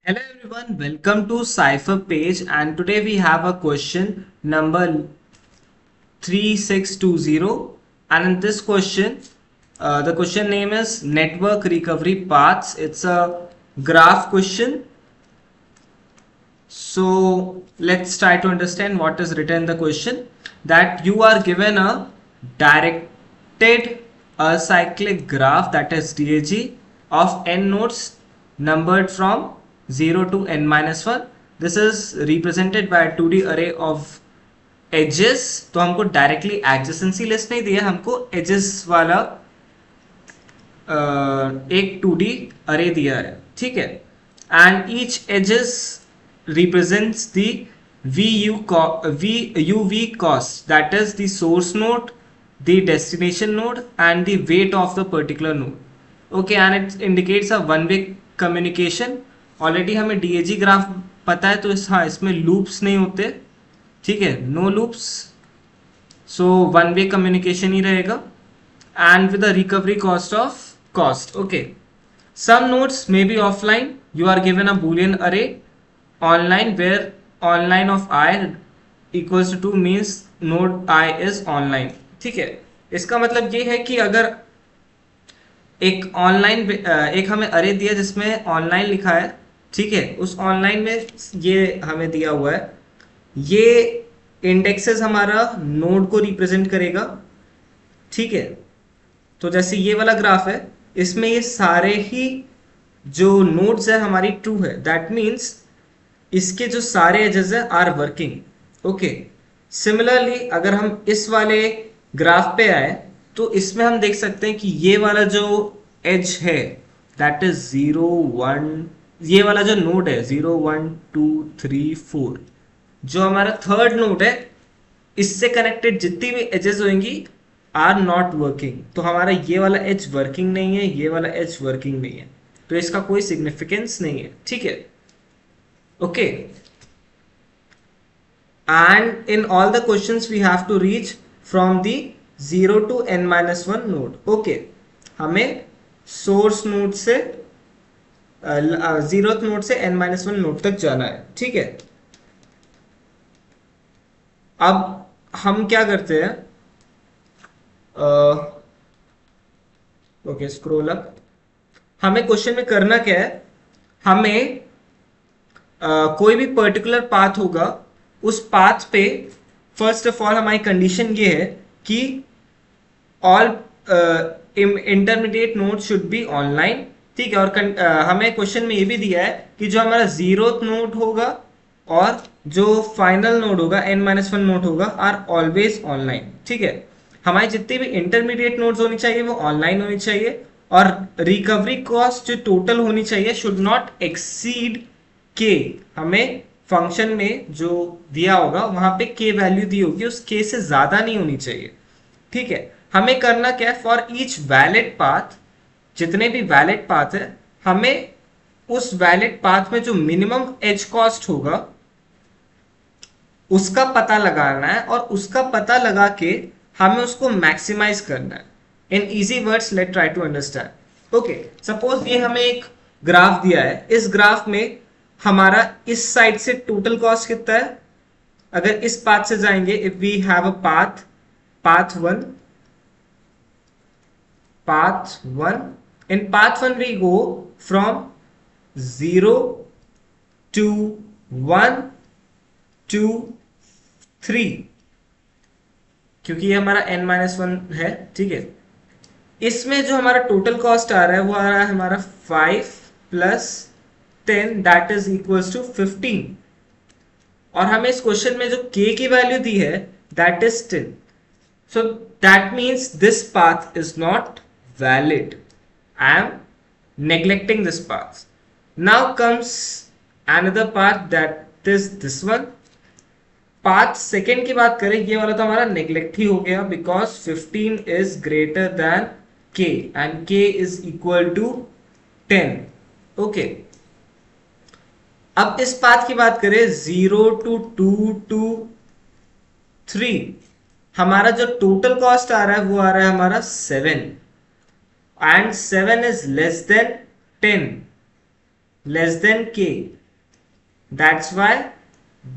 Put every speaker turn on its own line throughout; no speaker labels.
Hello everyone, welcome to Cypher page, and today we have a question number 3620, and in this question the question name is network recovery paths. It's a graph question. So let's try to understand what is written in the question. That you are given a directed acyclic graph, that is DAG, of n nodes numbered from 0 to n minus 1. This is represented by a 2D array of edges. तो हमको directly adjacency list नहीं दिया, हमको edges वाला एक 2D अरे दिया है, ठीक है. And each edges represents the VUV cost, that is the source node, the destination node and the weight of the particular node. Okay, and it indicates a one way communication. Already हमें DAG graph पता है, तो हाँ इसमें loops नहीं होते, ठीक है, no loops, so one way communication ही रहेगा. And with the recovery cost of cost. Okay, some nodes may be offline. You are given a boolean array online where online of I equals to 2 means node I is online. ठीक है, इसका मतलब ये है कि अगर एक online एक हमें अरे दिया जिसमें ऑनलाइन लिखा है, ठीक है, उस ऑनलाइन में ये हमें दिया हुआ है, ये इंडेक्सेस हमारा नोड को रिप्रेजेंट करेगा, ठीक है. तो जैसे ये वाला ग्राफ है, इसमें ये सारे ही जो नोड्स है हमारी ट्रू है, दैट मीन्स इसके जो सारे एजेस है आर वर्किंग. ओके, सिमिलरली अगर हम इस वाले ग्राफ पे आए तो इसमें हम देख सकते हैं कि ये वाला जो एज है दैट इज 0 1, ये वाला जो नोड है 0 1 2 3 4, जो हमारा थर्ड नोड है, इससे कनेक्टेड जितनी भी एजेस होंगी आर नॉट वर्किंग. तो हमारा ये वाला एज वर्किंग नहीं है, ये वाला एज वर्किंग नहीं है, तो इसका कोई सिग्निफिकेंस नहीं है, ठीक है. Okay, and in all the questions we have to reach from the 0 to n-1 node. Okay, हमें सोर्स नोड से 0th नोड से n-1 नोड तक जाना है, ठीक है. अब हम क्या करते हैं, ओके स्क्रॉल अप. हमें क्वेश्चन में करना क्या है, हमें कोई भी पर्टिकुलर पाथ होगा, उस पाथ पे फर्स्ट ऑफ ऑल हमारी कंडीशन ये है कि all intermediate node should be online, ठीक है. और हमें क्वेश्चन में ये भी दिया है कि जो हमारा 0th नोड होगा और जो फाइनल नोड होगा n-1 नोड होगा आर ऑलवेज ऑनलाइन, ठीक है. हमारी जितनी भी इंटरमीडिएट नोड्स होनी चाहिए वो ऑनलाइन होनी चाहिए, और रिकवरी कॉस्ट जो टोटल होनी चाहिए शुड नॉट एक्सीड के. हमें फंक्शन में जो दिया होगा वहां पे के वैल्यू दी होगी, उस के से ज्यादा नहीं होनी चाहिए, ठीक है. हमें करना क्या है, फॉर ईच वैलिड पाथ, जितने भी वैलिड पाथ है, हमें उस वैलिड पाथ में जो मिनिमम एज कॉस्ट होगा उसका पता लगाना है, और उसका पता लगा के हमें उसको मैक्सिमाइज करना है. In easy words let try to understand. Okay, suppose ये हमें एक ग्राफ दिया है, इस ग्राफ में हमारा इस साइड से टोटल कॉस्ट कितना है. अगर इस पाथ से जाएंगे, if we have a path one, in path one we go from 0 to 1 to 3, क्योंकि ये हमारा n-1 है, ठीक है. इसमें जो हमारा टोटल कॉस्ट आ रहा है वो आ रहा है हमारा 5 plus 10 that is equals to 15, और हमें इस क्वेश्चन में जो k की वैल्यू दी है that is 10. So that means this path is not valid. I am neglecting this path. Now comes another path, that is this one. Path second की बात करें, ये वाला तो हमारा नेग्लेक्ट ही हो गया, बिकॉज 15 इज ग्रेटर देन के एंड के इज इक्वल टू 10. ओके, अब इस पाथ की बात करें 0 to 2 to 3, हमारा जो टोटल कॉस्ट आ रहा है वो आ रहा है हमारा 7, and 7 is less than 10. less than k. That's why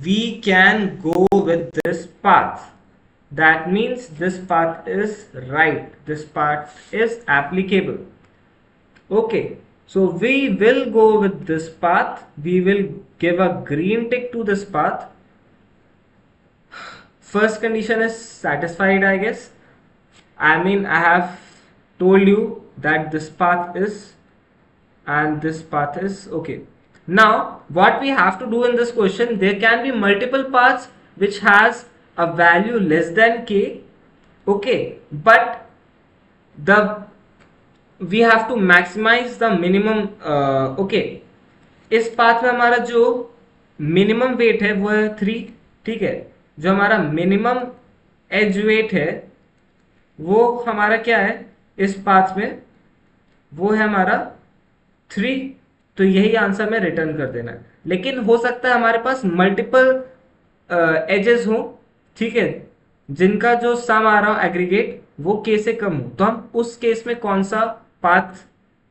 we can go with this path. That means this path is right. This path is applicable. Okay. So we will go with this path. We will give a green tick to this path. First condition is satisfied, I guess. I mean, I have told you that this path is and this path is okay. Now what we have to do in this question, there can be multiple paths which has a value less than k. Okay, but the we have to maximize the minimum. Okay, इस path में हमारा जो minimum weight है वो है 3. ठीक है, जो हमारा मिनिमम एज वेट है वो हमारा क्या है इस पाथ में, वो है हमारा 3. तो यही आंसर में रिटर्न कर देना है. लेकिन हो सकता है हमारे पास मल्टीपल एजेस हो, ठीक है, जिनका जो सम आ रहा हो एग्रीगेट वो k से कम हो, तो हम उस केस में कौन सा पाथ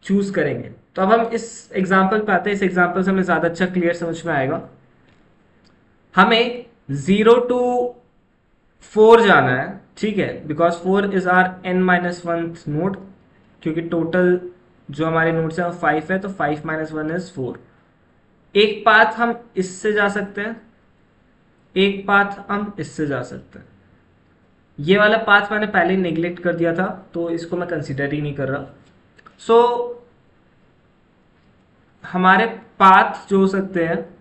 चूज करेंगे. तो अब हम इस एग्जांपल पे आते हैं. इस एग्जांपल से हमें ज्यादा अच्छा क्लियर समझ में आएगा. हमें 0 to 4 जाना है, ठीक है, because 4 is are n-1 node, क्योंकि टोटल जो हमारे नोड्स हैं वो 5 है, तो 5 - 1 इज 4. एक पाथ हम इससे जा सकते हैं, एक पाथ हम इससे जा सकते हैं. ये वाला पाथ मैंने पहले नेग्लेक्ट कर दिया था, तो इसको मैं कंसिडर ही नहीं कर रहा. सो हमारे पाथ जो हो सकते हैं,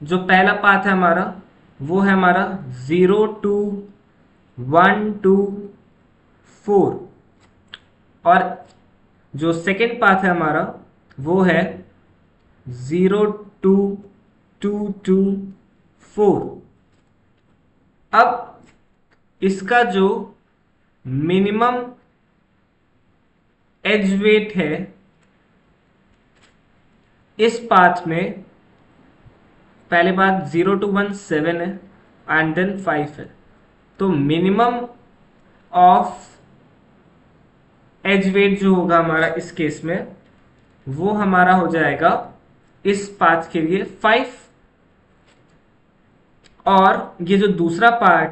जो पहला पाथ है हमारा वो है हमारा 0 to 1 to 4, और जो सेकेंड पाथ है हमारा वो है 0 to 2 to 4. अब इसका जो मिनिमम एज वेट है इस पाथ में, पहले बात 0 to 1 7 है एंड देन 5 है, तो मिनिमम ऑफ एज वेट जो होगा हमारा इस केस में वो हमारा हो जाएगा इस पाथ के लिए 5. और ये जो दूसरा पार्ट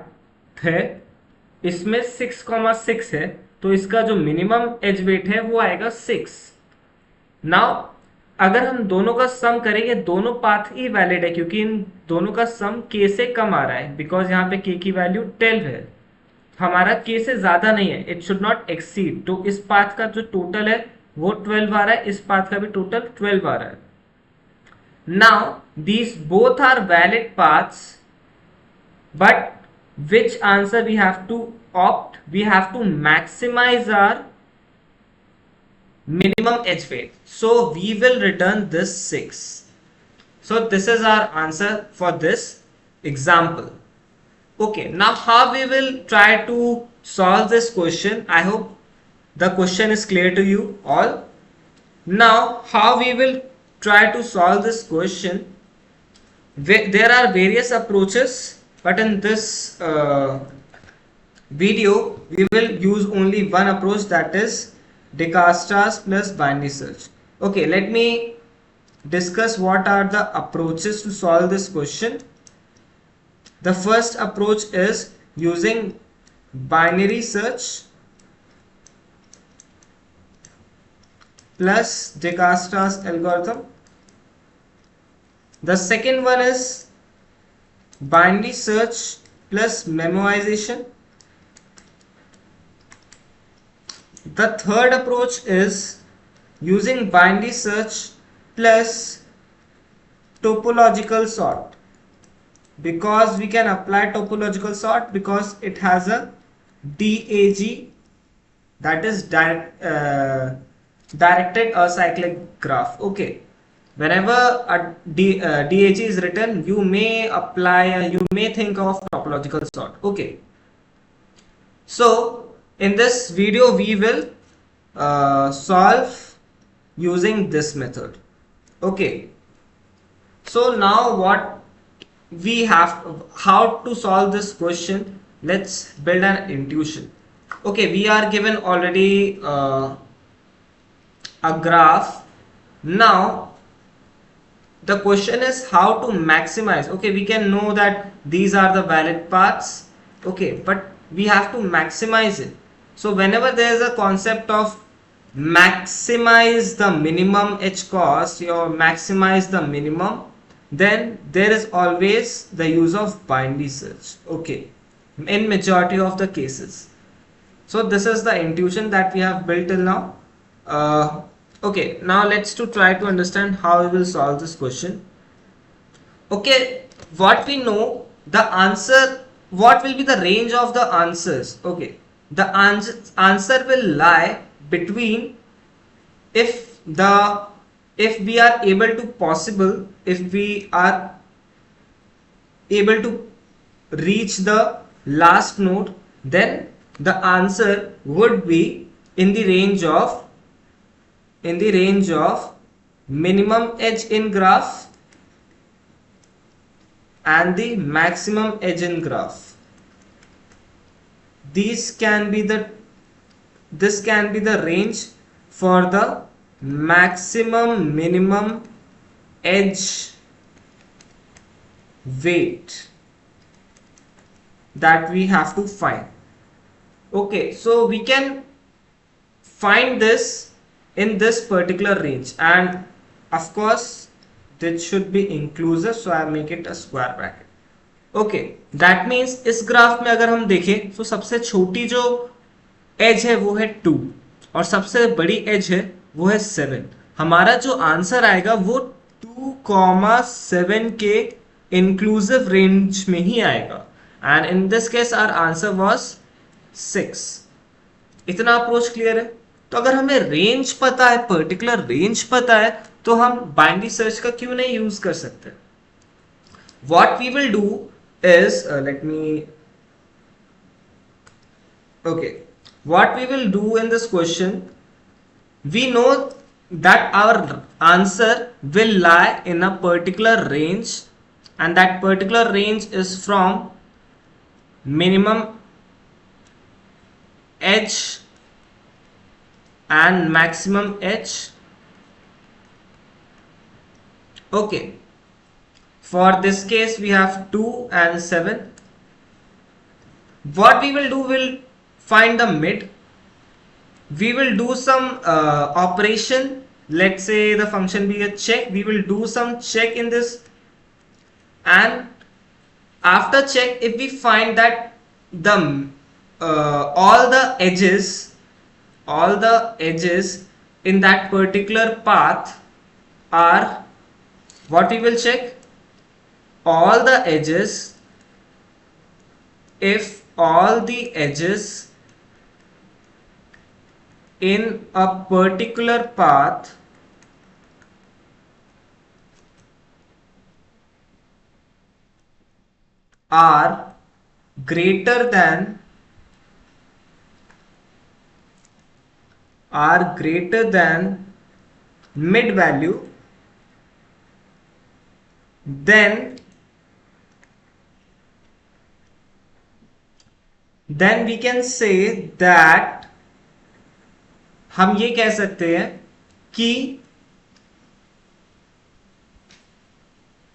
है इसमें 6,6 है, तो इसका जो मिनिमम एज वेट है वो आएगा 6. नाउ अगर हम दोनों का सम करेंगे, दोनों पाथ ही वैलिड है क्योंकि इन दोनों का सम k से कम आ रहा है, बिकॉज यहाँ पे k की वैल्यू 12 है, हमारा k से ज्यादा नहीं है, इट शुड नॉट एक्सीड. तो इस पाथ का जो टोटल है वो 12 आ रहा है, इस पाथ का भी टोटल 12 आ रहा है. Now these both are valid paths, but which answer we have to opt? We have to maximize our minimum edge weight, so we will return this 6. So this is our answer for this example. Okay, now how we will try to solve this question. I hope the question is clear to you all. Now how we will try to solve this question, there are various approaches, but in this video we will use only one approach, that is Dijkstra's plus binary search. Okay, let me discuss what are the approaches to solve this question. The first approach is using binary search plus Dijkstra's algorithm. The second one is binary search plus memoization. The third approach is using binary search plus topological sort, because we can apply topological sort because it has a DAG, that is directed acyclic graph. Okay, whenever a DAG is written, you may apply, you may think of topological sort. Okay, so in this video we will solve using this method. Okay, so now what we have, how to solve this question, let's build an intuition. Okay, we are given already a graph Now the question is how to maximize. Okay, we can know that these are the valid paths, okay, but we have to maximize it. So whenever there is a concept of maximize the minimum edge cost or maximize the minimum, then there is always the use of binary search, okay, in majority of the cases. So this is the intuition that we have built till now. Okay, now let's to try to understand how we will solve this question. Okay, what we know, the answer, what will be the range of the answers? Okay, the answer will lie between, if the, if we are able to possible, if we are able to reach the last node, then the answer would be in the range of minimum edge in graph and the maximum edge in graph. This can be the range for the maximum minimum edge weight that we have to find. Okay, so we can find this in this particular range, and of course this should be inclusive, so I make it a square bracket. Okay, that means इस graph में अगर हम देखें तो सबसे छोटी जो as है वो है 2 और सबसे बड़ी एज है वो है 7. हमारा जो आंसर आएगा वो 2,7 के इंक्लूसिव रेंज में ही आएगा, and in this case our answer was 6. इतना अप्रोच क्लियर है? तो अगर हमें रेंज पता है, पर्टिकुलर रेंज पता है, तो हम बाइनरी सर्च का क्यों नहीं यूज कर सकते? What we will do is, let me, okay, what we will do in this question, we know that our answer will lie in a particular range, and that particular range is from minimum edge and maximum edge. Okay, for this case we have 2 and 7. What we will do, will find the mid. We will do some operation. Let's say the function be a check. We will do some check in this, and after check, if we find that the all the edges in that particular path are, what we will check, all the edges, if all the edges in a particular path are greater than mid value, then we can say that, हम ये कह सकते हैं कि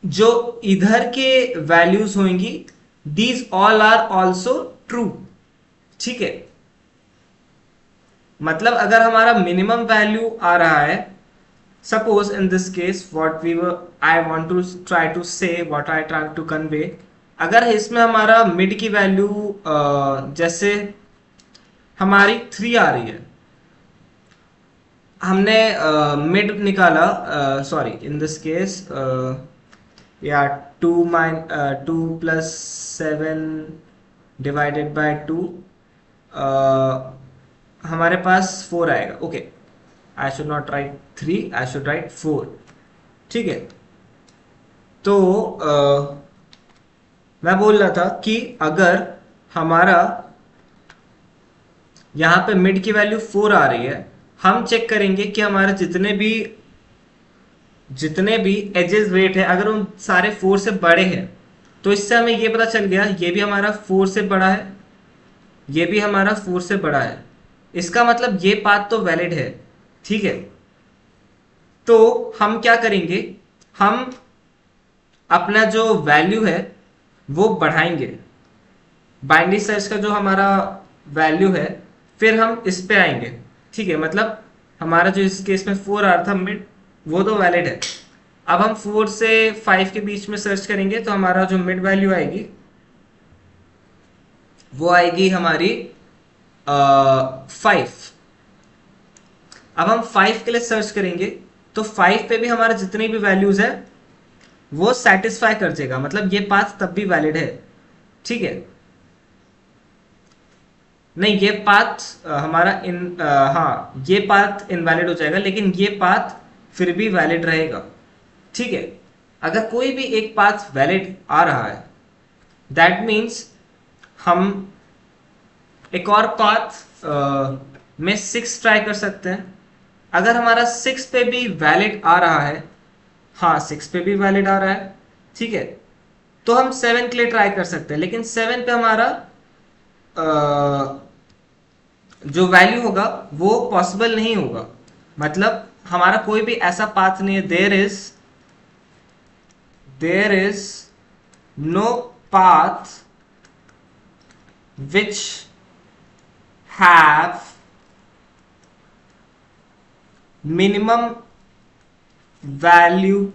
जो इधर के values होंगी, these all are also true. ठीक है, मतलब अगर हमारा मिनिमम वैल्यू आ रहा है, suppose in this case what we I want to try to say, what I try to convey, अगर इसमें हमारा मिड की वैल्यू जैसे हमारी 3 आ रही है, हमने मिड निकाला, सॉरी इन दिस केस या 2 plus 7 divided by 2, हमारे पास 4 आएगा. Okay, I should not right 3, I should write 4. ठीक है, तो मैं बोल रहा था कि अगर हमारा यहाँ पे मिड की वैल्यू 4 आ रही है, हम चेक करेंगे कि हमारे जितने भी एजेस वेट है, अगर उन सारे 4 से बड़े हैं, तो इससे हमें ये पता चल गया ये भी हमारा 4 से बड़ा है, ये भी हमारा 4 से बड़ा है. इसका मतलब ये पाथ तो वैलिड है. ठीक है, तो हम क्या करेंगे, हम अपना जो वैल्यू है वो बढ़ाएंगे, बाइनरी सर्च का जो हमारा वैल्यू है, फिर हम इस पे आएंगे। ठीक है, मतलब हमारा जो इस केस में 4 आ रहा था मिड, वो तो वैलिड है। अब हम 4 से 5 के बीच में सर्च करेंगे तो हमारा जो मिड वैल्यू आएगी वो आएगी हमारी 5। अब हम 5 के लिए सर्च करेंगे तो 5 पे भी हमारा जितनी भी वैल्यूज है वो सेटिस्फाई कर देगा, मतलब ये पाथ तब भी वैलिड है। ठीक है, नहीं ये पाथ हमारा हाँ ये पाथ इनवैलिड हो जाएगा, लेकिन ये पाथ फिर भी वैलिड रहेगा। ठीक है, अगर कोई भी एक पाथ वैलिड आ रहा है दैट मीन्स हम एक और पाथ में 6 ट्राई कर सकते हैं। अगर हमारा 6 पे भी वैलिड आ रहा है, हाँ 6 पे भी वैलिड आ रहा है, ठीक है, तो हम 7 के लिए ट्राई कर सकते हैं, लेकिन 7 पे हमारा जो वैल्यू होगा वो पॉसिबल नहीं होगा। मतलब हमारा कोई भी ऐसा पाथ नहीं है, there is no path which have minimum value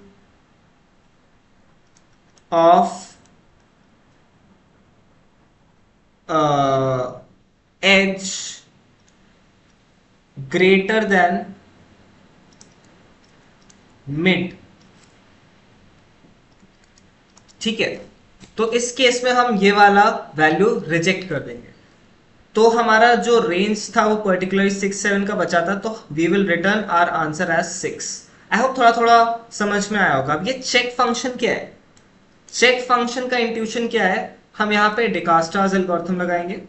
of edge greater than mid. ठीक है, तो इस केस में हम ये वाला वैल्यू रिजेक्ट कर देंगे। तो हमारा जो रेंज था वो पर्टिकुलरली 6 7 का बचा था, तो we will return our answer as 6। I hope थोड़ा थोड़ा समझ में आया होगा। अब ये चेक फंक्शन क्या है, चेक फंक्शन का इंट्यूशन क्या है, हम यहाँ पे डिकास्टार्स एल्गोरिथम लगाएंगे।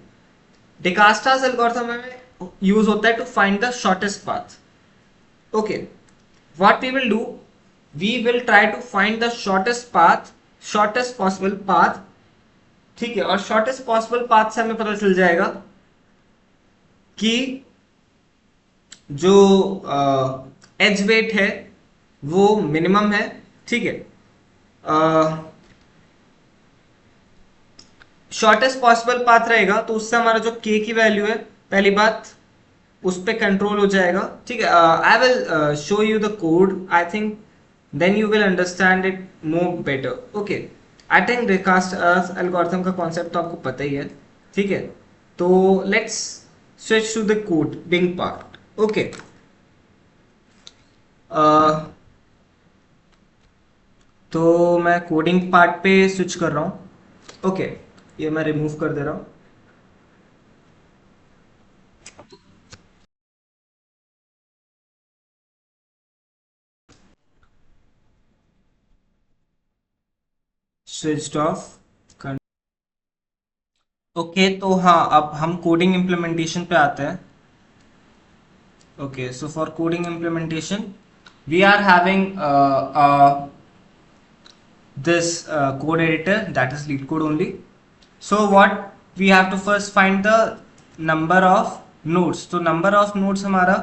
डिकास्टार्स एल्गोरिथम में यूज होता है to find the shortest path. Okay, what we will do, we will try to find the shortest path, shortest possible path। ठीक है, और shortest possible path से हमें पता चल जाएगा कि जो एज वेट है वो मिनिमम है। ठीक है, शॉर्टेस्ट पॉसिबल पाथ रहेगा तो उससे हमारा जो k की वैल्यू है, पहली बात उस पर कंट्रोल हो जाएगा। ठीक है, I will show you the code, I think then you will understand it more better. Okay, I think रिकास्ट एल्गोरिथम का कॉन्सेप्ट तो आपको पता ही है। ठीक है, तो let's switch to the coding part. Okay, तो मैं कोडिंग पार्ट पे स्विच कर रहा हूँ। ओके, ये मैं रिमूव कर दे रहा हूँ। Switched off. ओके, तो हाँ अब हम कोडिंग इम्प्लीमेंटेशन पे आते हैं। Okay, so for coding implementation, we are having this code editor, that is lead code only. So what we have to first find the number of nodes. तो number of nodes हमारा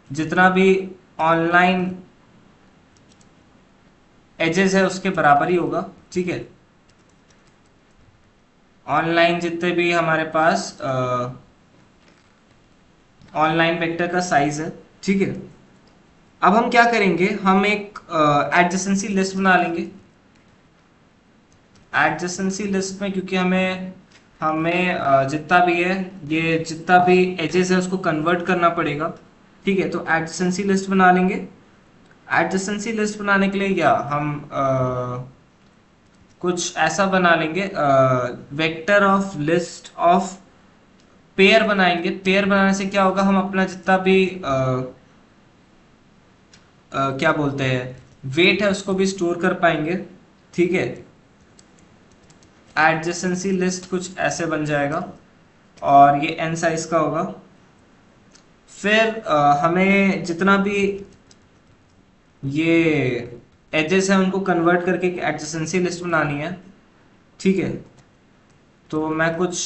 जितना भी online edges है उसके बराबर ही होगा। ठीक है, ऑनलाइन जितने भी हमारे पास ऑनलाइन वेक्टर का साइज है। ठीक है, अब हम क्या करेंगे, हम एक एडजेसेंसी लिस्ट बना लेंगे। एडजेसेंसी लिस्ट में क्योंकि हमें हमें जितना भी है, ये जितना भी एजेस है उसको कन्वर्ट करना पड़ेगा। ठीक है, तो एडजेसेंसी लिस्ट बना लेंगे। एडजेसेंसी लिस्ट बनाने के लिए या हम कुछ ऐसा बना लेंगे, vector of list of pair बनाएंगे। पेयर बनाने से क्या होगा, हम अपना जितना भी क्या बोलते हैं वेट है उसको भी स्टोर कर पाएंगे। ठीक है, एडजेसेंसी लिस्ट कुछ ऐसे बन जाएगा और ये n साइज का होगा। फिर हमें जितना भी ये एजेस है उनको कन्वर्ट करके एक एडजेसेंसी लिस्ट बनानी है। ठीक है, तो मैं कुछ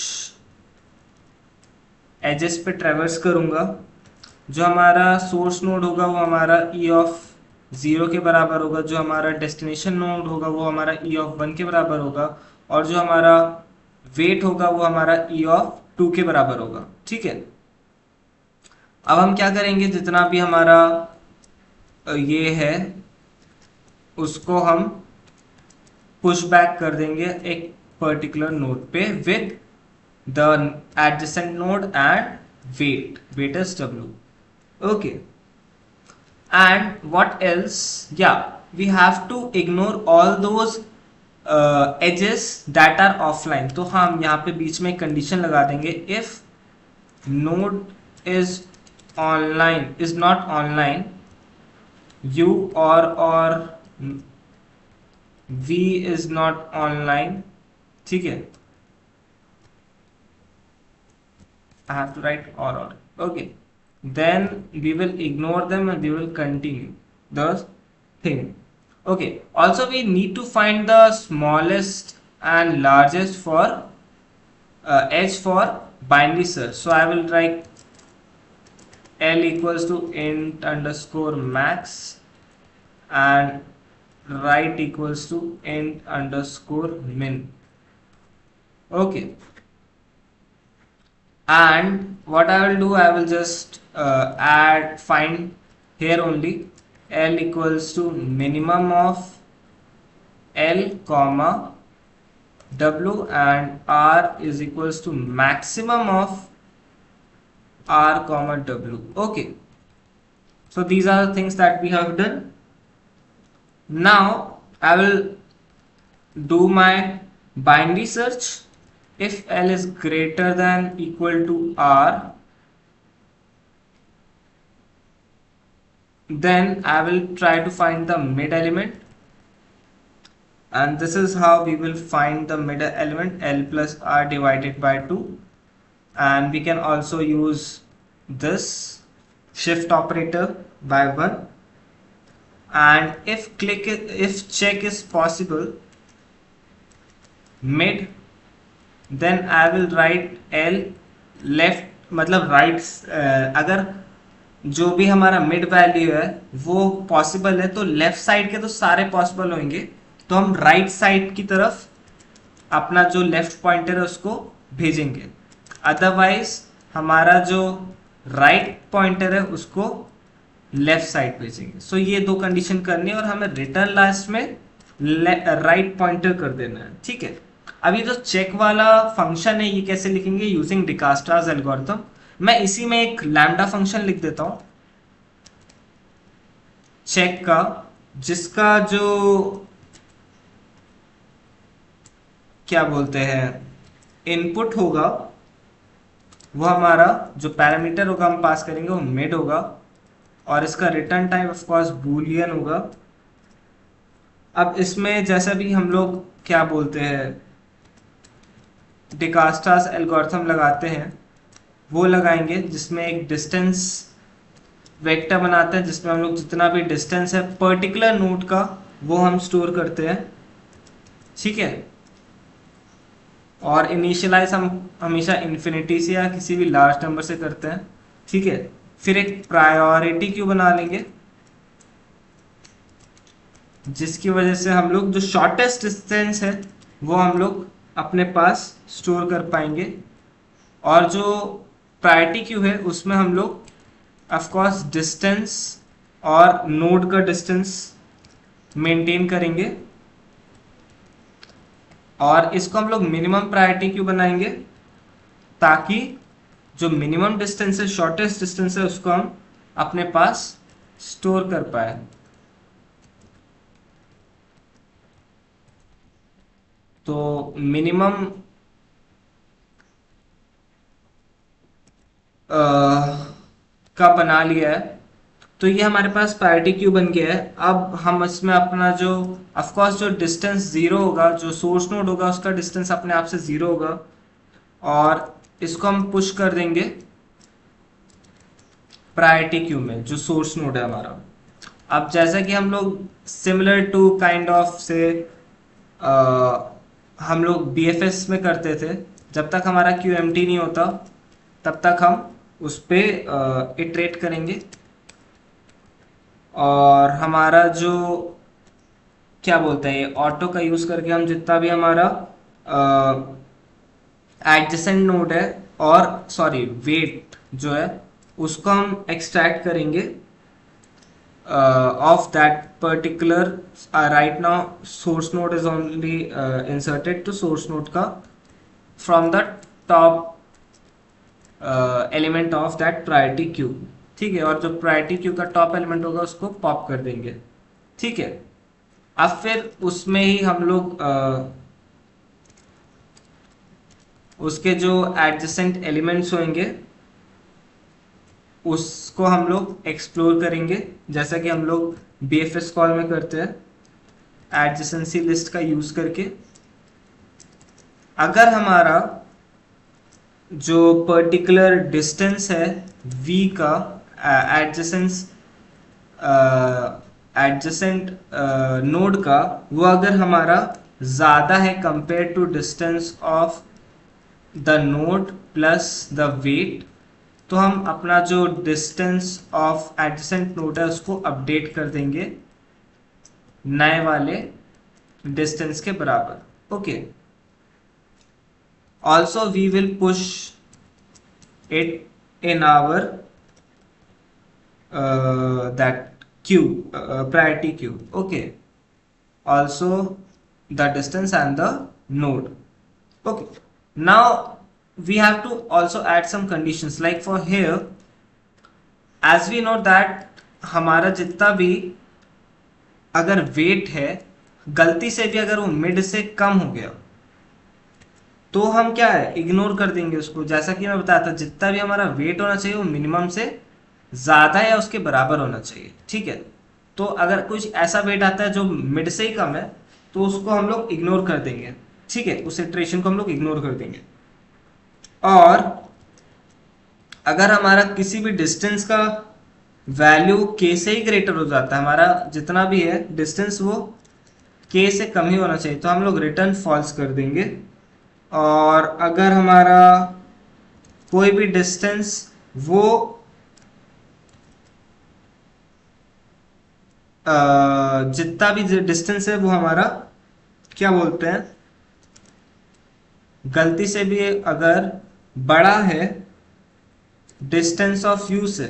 एजेस पे ट्रेवर्स करूंगा। जो हमारा सोर्स नोड होगा वो हमारा ई ऑफ 0 के बराबर होगा, जो हमारा डेस्टिनेशन नोड होगा वो हमारा ई ऑफ 1 के बराबर होगा, और जो हमारा वेट होगा वो हमारा ई ऑफ 2 के बराबर होगा। ठीक है, अब हम क्या करेंगे, जितना भी हमारा ये है उसको हम पुश बैक कर देंगे एक पर्टिकुलर नोड पे with the adjacent node and weight is w. Okay, and what else? Yeah, we have to ignore all those edges that are offline. तो हम यहाँ पे बीच में कंडीशन लगा देंगे, if node is online is not online, u or v is not online. ठीक है, I have to write or. Okay, then we will ignore them and we will continue the thing. Okay, also we need to find the smallest and largest for edge for binary search. So I will write L equals to int underscore max and right equals to int underscore min. Okay, and what I will do, I will just find here only L equals to minimum of L comma W and R is equals to maximum of R comma W. Okay, so these are the things that we have done. Now I will do my binary search. If L is greater than equal to R, then I will try to find the mid element, and this is how we will find the mid element, L plus R divided by 2. And we can also use this shift operator by 1, and if check is possible mid, then I will write L left मतलब right, अगर जो भी हमारा mid value है वो possible है तो left side के तो सारे पॉसिबल होंगे, तो हम राइट साइड की तरफ अपना जो लेफ्ट पॉइंटर है उसको भेजेंगे, अदरवाइज हमारा जो राइट पॉइंटर है उसको लेफ्ट साइड भेजेंगे। सो ये दो कंडीशन करनी है और हमें रिटर्न लास्ट में राइट पॉइंटर कर देना है। ठीक है, अब ये जो चेक वाला फंक्शन है ये कैसे लिखेंगे, यूजिंग डिकास्ट्रास एल्गोरिथम। मैं इसी में एक लैम्डा फंक्शन लिख देता हूं चेक का, जिसका जो क्या बोलते हैं इनपुट होगा वो हमारा जो पैरामीटर होगा हम पास करेंगे वो मिड होगा, और इसका return type of course Boolean होगा। अब इसमें जैसा भी हम लोग क्या बोलते हैं डिकास्ट्रास एल्गोरिथम लगाते हैं वो लगाएंगे, जिसमें एक डिस्टेंस वेक्टर बनाते हैं जिसमें हम लोग जितना भी डिस्टेंस है पर्टिकुलर नोड का वो हम स्टोर करते हैं। ठीक है, और इनिशियलाइज हम हमेशा इन्फिनिटी से या किसी भी लार्ज नंबर से करते हैं। ठीक है, फिर एक प्रायोरिटी क्यू बना लेंगे जिसकी वजह से हम लोग जो शॉर्टेस्ट डिस्टेंस है वो हम लोग अपने पास स्टोर कर पाएंगे, और जो प्रायोरिटी क्यू है उसमें हम लोग ऑफ कोर्स डिस्टेंस और नोड का डिस्टेंस मेंटेन करेंगे, और इसको हम लोग मिनिमम प्रायोरिटी क्यू बनाएंगे ताकि जो मिनिमम डिस्टेंस है शॉर्टेस्ट डिस्टेंस है उसको हम अपने पास स्टोर कर पाए। तो मिनिमम का बना लिया है, तो ये हमारे पास प्रायोरिटी क्यू बन गया है। अब हम इसमें अपना जो ऑफ कोर्स जो डिस्टेंस जीरो होगा, जो सोर्स नोड होगा उसका डिस्टेंस अपने आप से जीरो होगा, और इसको हम पुश कर देंगे प्रायोरिटी क्यू में जो सोर्स नोड है हमारा। अब जैसा कि हम लोग सिमिलर टू काइंड ऑफ से हम लोग BFS में करते थे, जब तक हमारा क्यू एम्प्टी नहीं होता तब तक हम उस पर इटरेट करेंगे। और हमारा जो क्या बोलते हैं ये ऑटो का यूज करके हम जितना भी हमारा एडजेसेंट नोड है और सॉरी वेट जो है उसको हम एक्सट्रैक्ट करेंगे of that particular right now source node is only inserted to source node का from the top element of that priority queue. ठीक है, और जो प्रायोरिटी क्यू का टॉप एलिमेंट होगा उसको पॉप कर देंगे. ठीक है, अब फिर उसमें ही हम लोग उसके जो एडजेसेंट एलिमेंट्स होंगे उसको हम लोग एक्सप्लोर करेंगे, जैसा कि हम लोग BFS कॉल में करते हैं एडजेसेंसी लिस्ट का यूज करके. अगर हमारा जो पर्टिकुलर डिस्टेंस है V का एडजेसेंट नोड का, वो अगर हमारा ज़्यादा है compare to distance of the node plus the weight, तो हम अपना जो डिस्टेंस ऑफ एडजेसेंट नोड है उसको अपडेट कर देंगे नए वाले डिस्टेंस के बराबर. Okay, also we will push it in our that queue priority queue. Okay, also the distance and the node. Okay, now we have to also add some conditions like for here as we know that हमारा जितना भी अगर wait है गलती से भी अगर वो मिड से कम हो गया तो हम क्या है इग्नोर कर देंगे उसको. जैसा कि मैं बताया था जितना भी हमारा वेट होना चाहिए वो मिनिमम से ज्यादा या उसके बराबर होना चाहिए. ठीक है, तो अगर कुछ ऐसा वेट आता है जो मिड से ही कम है तो उसको हम लोग इग्नोर कर देंगे. ठीक है, उस इटरेशन को हम लोग इग्नोर कर देंगे. और अगर हमारा किसी भी डिस्टेंस का वैल्यू k से ही ग्रेटर हो जाता है, हमारा जितना भी है डिस्टेंस वो k से कम ही होना चाहिए, तो हम लोग रिटर्न फॉल्स कर देंगे. और अगर हमारा कोई भी डिस्टेंस वो जितना भी डिस्टेंस है वो हमारा क्या बोलते हैं गलती से भी अगर बड़ा है डिस्टेंस ऑफ u से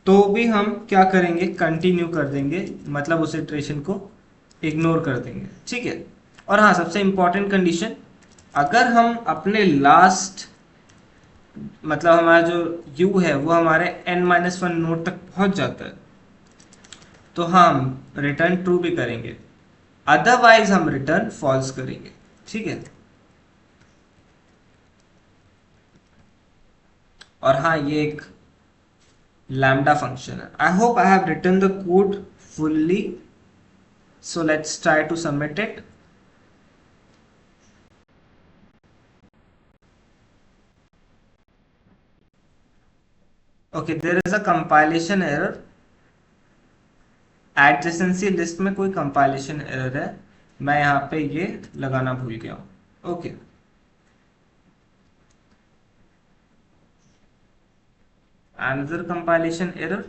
तो भी हम क्या करेंगे कंटिन्यू कर देंगे, मतलब उस इटरेशन को इग्नोर कर देंगे. ठीक है, और हाँ सबसे इंपॉर्टेंट कंडीशन, अगर हम अपने लास्ट मतलब हमारा जो u है वो हमारे n-1 नोड तक पहुंच जाता है तो हम रिटर्न ट्रू भी करेंगे, अदरवाइज हम रिटर्न फॉल्स करेंगे. ठीक है, और हाँ ये एक लैम्डा फंक्शन है. I hope I have written the code fully, so let's try to submit it. Okay, there is a compilation error. Adjacency list में कोई कंपाइलेशन एरर है, मैं यहाँ पे ये लगाना भूल गया हूँ. Okay, another compilation error,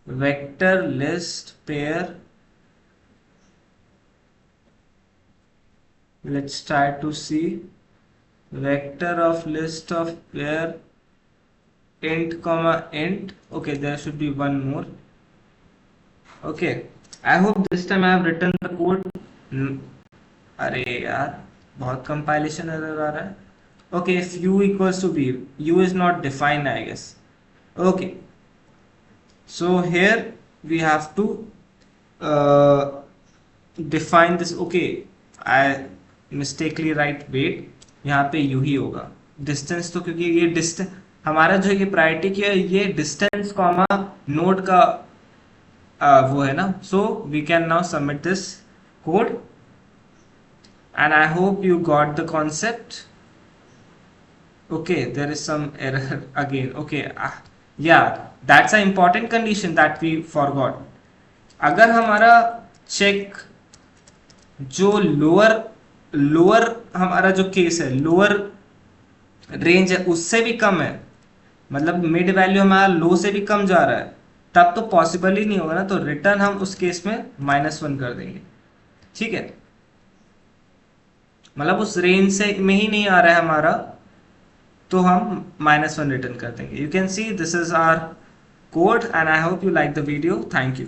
vector list pair. Let's try to see vector of list of pair int comma int. Okay, there should be one more. Okay, I hope this time I have written the code. अरे यार बहुत compilation error आ रहा है. Okay, if u equals to v, u is not defined I guess. Okay, so here we have to define this. Okay, I mistakenly write weight, यहाँ पे u ही होगा. Distance तो क्योंकि ये डिस्टेंस हमारा जो ये प्रायोरिटी की है ये डिस्टेंस कॉमा नोड का वो है ना, so we can now submit this code and I hope you got the concept. Okay, there is some error again. Okay, yeah, that's an important condition that we forgot. अगर हमारा check जो lower हमारा जो case है lower range है उससे भी कम है, मतलब मिड वैल्यू हमारा लो से भी कम जा रहा है, तब तो पॉसिबल ही नहीं होगा ना, तो रिटर्न हम उस केस में -1 कर देंगे। ठीक है, मतलब उस रेंज से में ही नहीं आ रहा है हमारा, तो हम -1 रिटर्न कर देंगे। You can see this is our code, and I hope you like the video. Thank you.